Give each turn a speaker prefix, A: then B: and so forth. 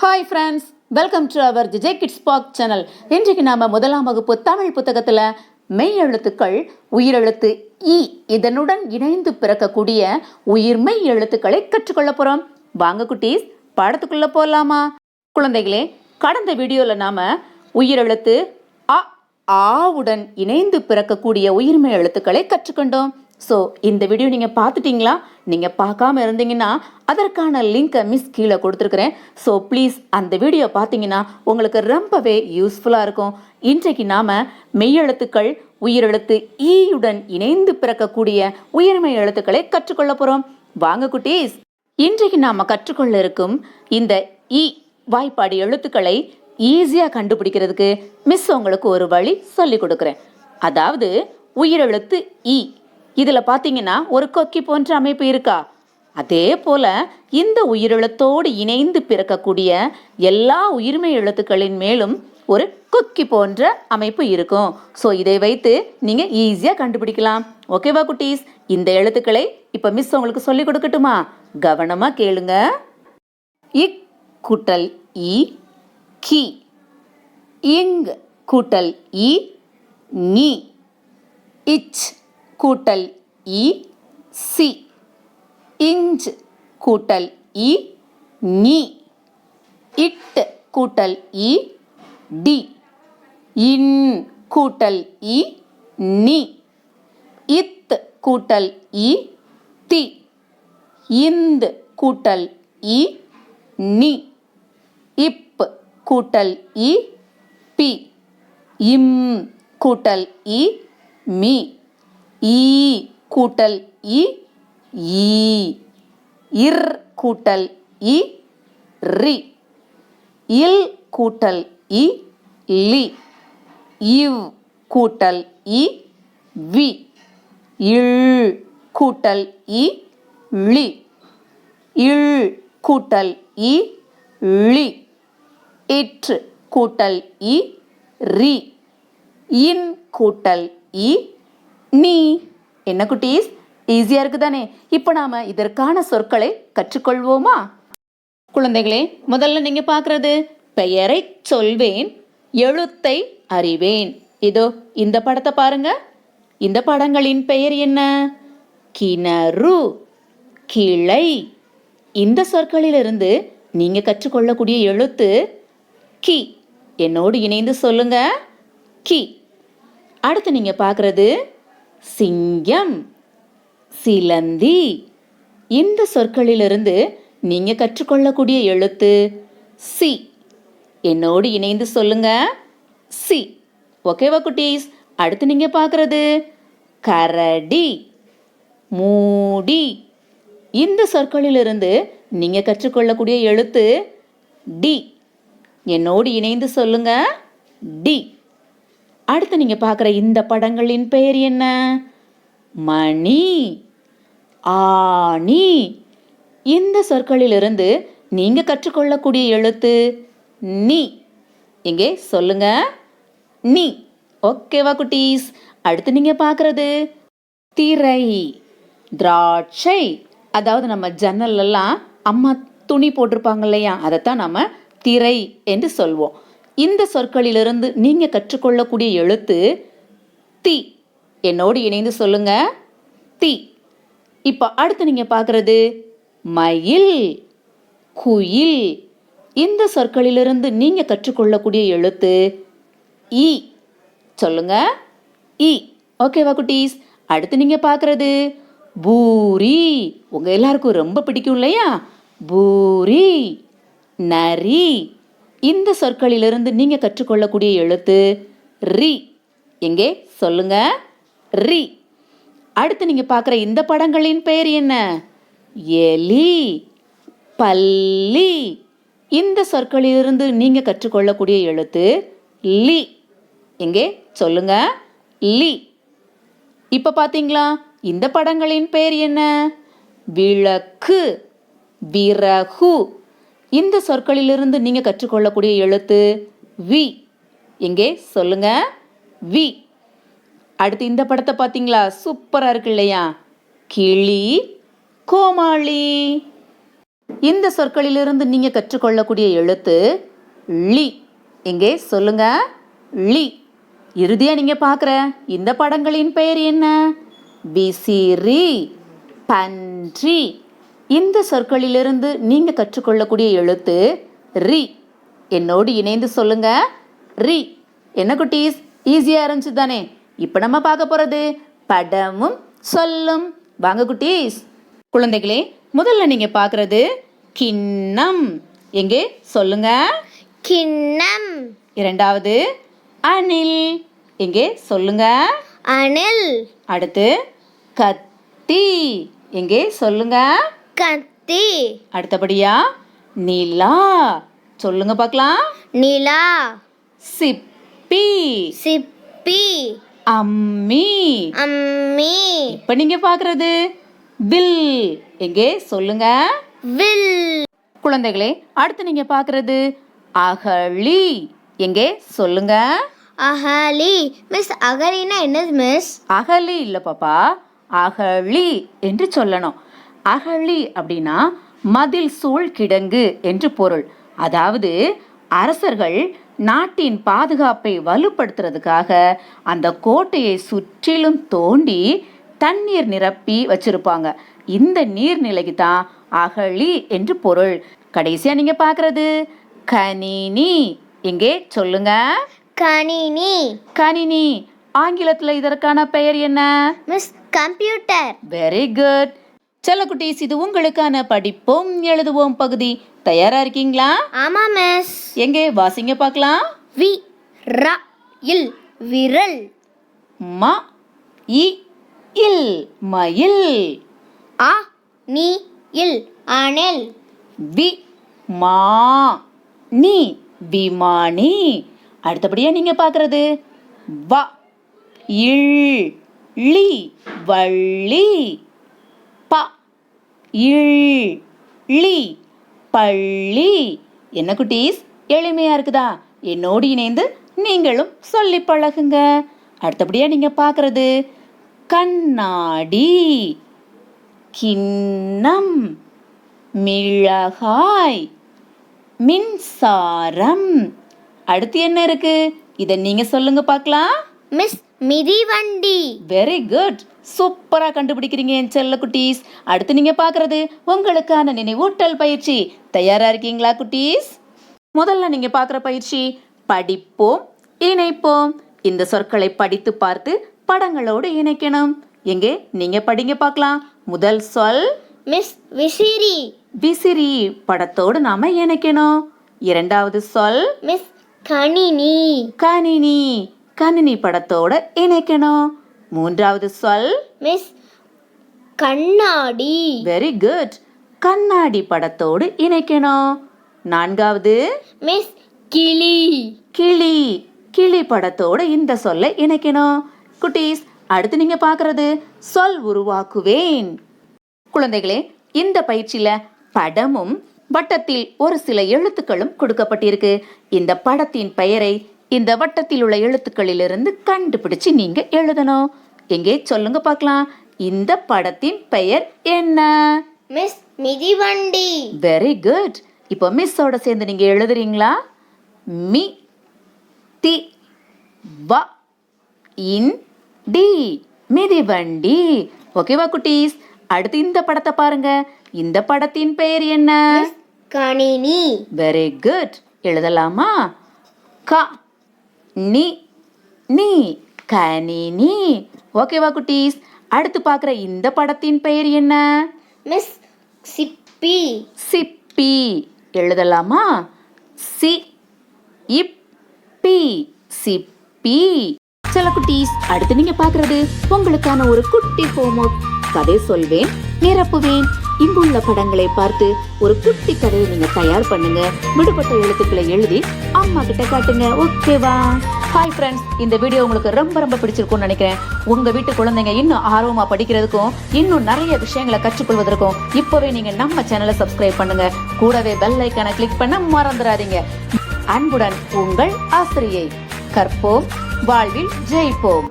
A: Hi friends, welcome to our JJ Kids Park channel. இன்றைக்கு நாம் முதலாம் வகுப்பு தமிழ் புத்தகத்தில் மெய் எழுத்துக்கள் உயிரெழுத்து இ இதனுடன் இணைந்து பிறக்கக்கூடிய உயிர்மெய் எழுத்துக்களை கற்றுக்கொள்ள போகிறோம். வாங்க குட்டீஸ், பாடத்துக்குள்ளே போகலாமா? குழந்தைகளே, கடந்த வீடியோவில் நாம் உயிரெழுத்து அ ஆவுடன் இணைந்து பிறக்கக்கூடிய உயிர்மெய் எழுத்துக்களை கற்றுக்கொண்டோம். ஸோ இந்த வீடியோ நீங்கள் பார்த்துட்டிங்களா? நீங்கள் பார்க்காம இருந்தீங்கன்னா அதற்கான லிங்க்கை மிஸ் கீழே கொடுத்துருக்குறேன். ஸோ ப்ளீஸ் அந்த வீடியோ பார்த்தீங்கன்னா உங்களுக்கு ரொம்பவே யூஸ்ஃபுல்லாக இருக்கும். இன்றைக்கு நாம் மெய்யெழுத்துக்கள் உயிரெழுத்து ஈயுடன் இணைந்து பிறக்கக்கூடிய உயிர்மெய் எழுத்துக்களை கற்றுக்கொள்ள போகிறோம். வாங்க குட்டீஸ், இன்றைக்கு நாம் கற்றுக்கொள்ள இருக்கும் இந்த இ வாய்ப்பாடு எழுத்துக்களை ஈஸியாக கண்டுபிடிக்கிறதுக்கு மிஸ் உங்களுக்கு ஒரு வழி சொல்லி கொடுக்குறேன். அதாவது உயிரெழுத்து இ இதில் பார்த்தீங்கன்னா ஒரு கொக்கி போன்ற அமைப்பு இருக்கா? அதே போல் இந்த உயிரெழுத்தோடு இணைந்து பிறக்கக்கூடிய எல்லா உயிர்மெய் எழுத்துக்களின் மேலும் ஒரு கொக்கி போன்ற அமைப்பு இருக்கும். ஸோ இதை வைத்து நீங்கள் ஈஸியாக கண்டுபிடிக்கலாம். ஓகேவா குட்டீஸ்? இந்த எழுத்துக்களை இப்போ மிஸ் உங்களுக்கு சொல்லி கொடுக்கட்டுமா? கவனமாக கேளுங்க. இக் கூட்டல் இ கி, இங் கூட்டல் இ நீ, இச் கூட்டல் இ சி, இஞ்ச் கூட்டல் இ நீ, இட் கூட்டல் இ டி, இன் கூட்டல் இ நீ, இத் கூட்டல் இ தி, இந்த் கூட்டல் இ நீ, இப் கூட்டல் இ பி, இம் கூட்டல் இ மீ, ஈ கூட்டல் இ ஈ, இர் கூட்டல் இ ரி, இல் கூட்டல் இ லி, இவ் கூட்டல் இ வி, இள் கூட்டல் இ ளி, இள் கூட்டல் இ ளி, இற்று கூட்டல் இ ரி, இன் கூட்டல் இ நீ. என்ன குட்டீஸ், ஈஸியாக இருக்குதானே? இப்போ நாம் இதற்கான சொற்களை கற்றுக்கொள்வோமா? குழந்தைகளே, முதல்ல நீங்கள் பார்க்குறது பெயரை சொல்வேன், எழுத்தை அறிவேன். இதோ இந்த படத்தை பாருங்க. இந்த படங்களின் பெயர் என்ன? கிணறு, கிளை. இந்த சொற்களிலிருந்து நீங்கள் கற்றுக்கொள்ளக்கூடிய எழுத்து கி. என்னோடு இணைந்து சொல்லுங்க, கி. அடுத்து நீங்கள் பார்க்குறது சிங்கம், சிலந்தி. இந்த சொற்களிலிருந்து நீங்க கற்றுக்கொள்ளக்கூடிய எழுத்து சி. என்னோடு இணைந்து சொல்லுங்க, சி. ஓகேவா குட்டீஸ்? அடுத்து நீங்க பார்க்கறது கரடி, மூடி. இந்த சொற்களிலிருந்து நீங்க கற்றுக்கொள்ளக்கூடிய எழுத்து டி. என்னோடு இணைந்து சொல்லுங்க, டி. அடுத்து நீங்க பார்க்குற இந்த படங்களின் பெயர் என்ன? மணி, ஆணி. இந்த சொற்களிலிருந்து நீங்க கற்றுக்கொள்ளக்கூடிய எழுத்து நீ. எங்கே சொல்லுங்க, நீ. ஓகேவா குட்டீஸ்? அடுத்து நீங்க பார்க்கறது திரை, திராட்சை. அதாவது நம்ம ஜன்னல்லாம் அம்மா துணி போட்டிருப்பாங்க இல்லையா, அதைத்தான் நம்ம திரை என்று சொல்வோம். இந்த சொற்களிலிருந்து நீங்க கற்றுக்கொள்ளக்கூடிய எழுத்து தி. என்னோடு இணைந்து சொல்லுங்க, தி. இப்போ அடுத்து நீங்க பார்க்கறது மயில், குயில். இந்த சொற்களிலிருந்து நீங்க கற்றுக்கொள்ளக்கூடிய எழுத்து இ. சொல்லுங்க, இ. ஓகேவா குட்டீஸ்? அடுத்து நீங்க பார்க்கறது பூரி. உங்க எல்லாருக்கும் ரொம்ப பிடிக்கும் இல்லையா? பூரி, நரி. இந்த சொற்களிலிருந்து நீங்க கற்றுக்கொள்ளக்கூடிய எழுத்து ரி. எங்கே சொல்லுங்க, ரி. அடுத்து நீங்க பார்க்குற இந்த படங்களின் பெயர் என்ன? எலி, பல்லி. இந்த சொற்களிலிருந்து நீங்க கற்றுக்கொள்ளக்கூடிய எழுத்து லி. எங்கே சொல்லுங்க, லி. இப்ப பாத்தீங்களா? இந்த படங்களின் பெயர் என்ன? விளக்கு, விறகு. இந்த சொற்களிலிருந்து நீங்க கற்றுக்கொள்ளக்கூடிய எழுத்து வி. எங்கே சொல்லுங்க, வி. அடுத்து இந்த படத்தை பார்த்தீங்களா? சூப்பரா இருக்கு இல்லையா? கிளி, கோமாளி. இந்த சொற்களிலிருந்து நீங்க கற்றுக்கொள்ளக்கூடிய எழுத்து ளி. எங்கே சொல்லுங்க, ளி. இறுதியா நீங்க பார்க்குற இந்த படங்களின் பெயர் என்ன? விசிறி, பன்றி. இந்த சொற்களிலிருந்து நீங்க கற்றுக்கொள்ளக்கூடிய எழுத்து ரி. என்னோடு இணைந்து சொல்லுங்க, ரி. என்ன குட்டீஸ், ஈஸியா இருந்துச்சு தானே? இப்போ நம்ம பார்க்க போறது படமும் சொல்லும். வாங்க குட்டீஸ். குழந்தைகளே, முதல்ல நீங்க பார்க்கறது கிண்ணம். எங்கே சொல்லுங்க,
B: கிண்ணம்.
A: இரண்டாவது அணில். எங்கே சொல்லுங்க,
B: அணில்.
A: அடுத்து கத்தி. எங்கே சொல்லுங்க,
B: கத்தி.
A: அடுத்தபடியா நிலா. சொல்லுங்க பார்க்கலாம்,
B: நிலா.
A: சிப்பி,
B: சிப்பி.
A: அம்மி.
B: அம்மி.
A: இப்ப நீங்க பார்க்கறது வில். எங்கே சொல்லுங்க,
B: வில்.
A: குழந்தைகளே, அடுத்து நீங்க பார்க்கறது அகழி. எங்கே சொல்லுங்க,
B: அகலி. மிஸ், அகலினா என்னது மிஸ்?
A: அகழி இல்ல பாப்பா, அகழி என்று சொல்லணும். அகழி அப்படின்னா மதில் சூழ் கிடங்கு என்று பொருள். அதாவது அரசர்கள் நாட்டின் பாதுகாப்பை வலுப்படுத்துறதுக்காக அந்த கோட்டையை சுற்றிலும் தோண்டி தண்ணீர் நிரப்பி வச்சிருப்பாங்க. இந்த நீர்நிலைக்கு தான் அகழி என்று பொருள். கடைசியா நீங்க பார்க்கறது கணினி. எங்கே சொல்லுங்க,
B: கணினி.
A: கணினி. ஆங்கிலத்துல இதற்கான பெயர் என்ன?
B: Miss, computer.
A: Very good. செல்லக்குட்டீஸ், இது உங்களுக்கான படிப்போம் எழுதுவோம் பகுதி. தயாரா இருக்கீங்களா?
B: ஆமா மிஸ்.
A: எங்கே வாசிங்க பார்க்கலாம்.
B: வி ர இல், விரல்.
A: ம இ இல், மயில்.
B: அ நீ இல், அணில்.
A: வி மா நீ, விமானி. அடுத்தபடியா நீங்க பார்க்கறது வ இல் லி, வள்ளி. ப இல் லி, பள்ளி. என்ன குட்டீஸ், எளிமையா இருக்குதா? என்னோடு இணைந்து நீங்களும் சொல்லி பழகுங்க. அடுத்தபடியா நீங்க பார்க்கறது கண்ணாடி, கிண்ணம், மிளகாய், மின்சாரம். அடுத்து என்ன இருக்கு? இதை நீங்க சொல்லுங்க பார்க்கலாம்.
B: மிஸ், மிதிவண்டி.
A: Very good. சூப்பரா கண்டுபிடிக்கிறீங்க என் செல்ல குட்டீஸ். அடுத்து நீங்க பார்க்கறது உங்களுக்கான நினைவூட்டல் பயிற்சி. தயாரா இருக்கீங்களா குட்டீஸ்? முதல்ல நீங்க பார்க்குற பயிற்சி படிப்போம் இணைப்போம். இந்த சொற்களை படித்து பார்த்து படங்களோடு இணைக்கணும். எங்கே நீங்க படிங்க பார்க்கலாம். முதல் சொல்
B: மிஸ், விசிறி.
A: விசிறி படத்தோடு நாம இணைக்கணும். இரண்டாவது சொல்
B: மிஸ், கணினி.
A: கணினி. கணினி படத்தோட இணைக்கணும். மூன்றாவது சொல்
B: மிஸ், கண்ணாடி.
A: Very good. கண்ணாடி படத்தோடு இணைக்கணும். நான்காவது
B: மிஸ், கிளி.
A: கிளி. கிளி படத்தோடு இந்த சொல்லை இணைக்கணும். குட்டீஸ், அடுத்து நீங்க பார்க்கறது சொல் உருவாக்குவேன். குழந்தைகளே, இந்த பயிற்சியில படமும் வட்டத்தில் ஒரு சில எழுத்துக்களும் கொடுக்கப்பட்டிருக்கு. இந்த படத்தின் பெயரை இந்த வட்டத்தில் உள்ள எழுத்துக்களிலிருந்து கண்டுபிடிச்சு நீங்க எழுதணும். எங்கே சொல்லுங்க பார்க்கலாம். இந்த படத்தின் பெயர் என்ன?
B: மிஸ், மிதிவண்டி.
A: Very good. இப்போ மிஸ்ஸோட சேர்ந்து நீங்க எழுதுறீங்களா? மி தி வ இன் டி, மிதிவண்டி. ஓகேவா குட்டீஸ்? அடுத்து இந்த படத்தை பாருங்க. இந்த படத்தின் பெயர் என்ன?
B: கணினி.
A: Very good. எழுதலாமா? க நி நீ, கணினி. ஓகேவா குட்டீஸ்? அடுத்து பார்க்குற இந்த படத்தின் பெயர் என்ன?
B: மிஸ், சிப்பி.
A: சிப்பி. எழுதலாமா? சி இப் பி, சிப்பி. சில குட்டீஸ், அடுத்து நீங்க பார்க்கறது உங்களுக்கான ஒரு குட்டி ஹோம்வொர்க். கதை சொல்வேன், நிரப்புவேன். இங்குள்ள படங்களை பார்த்து ஒரு குட்டி கதையை நீங்க தயார் பண்ணுங்க. விடுபட்ட எழுத்துக்களை எழுதி அம்மா கிட்ட காட்டுங்க. ஓகேவா? ஹாய் ஃப்ரெண்ட்ஸ், இந்த வீடியோ உங்களுக்கு ரொம்ப ரொம்ப பிடிச்சிருக்கும்னு நினைக்கிறேன். உங்க வீட்டு குழந்தைங்க இன்னும் ஆர்வமா படிக்கிறதுக்கும் இன்னும் நிறைய விஷயங்களை கற்றுக்கொள்வதற்கும் இப்பவே நீங்க நம்ம சேனலை சப்ஸ்கிரைப் பண்ணுங்க. கூடவே பெல் ஐக்கானை கிளிக் பண்ண மறந்துடாதீங்க. அன்புடன் உங்கள் ஆசிரியை. கற்போம், வாழ்வில் ஜெயிப்போம்.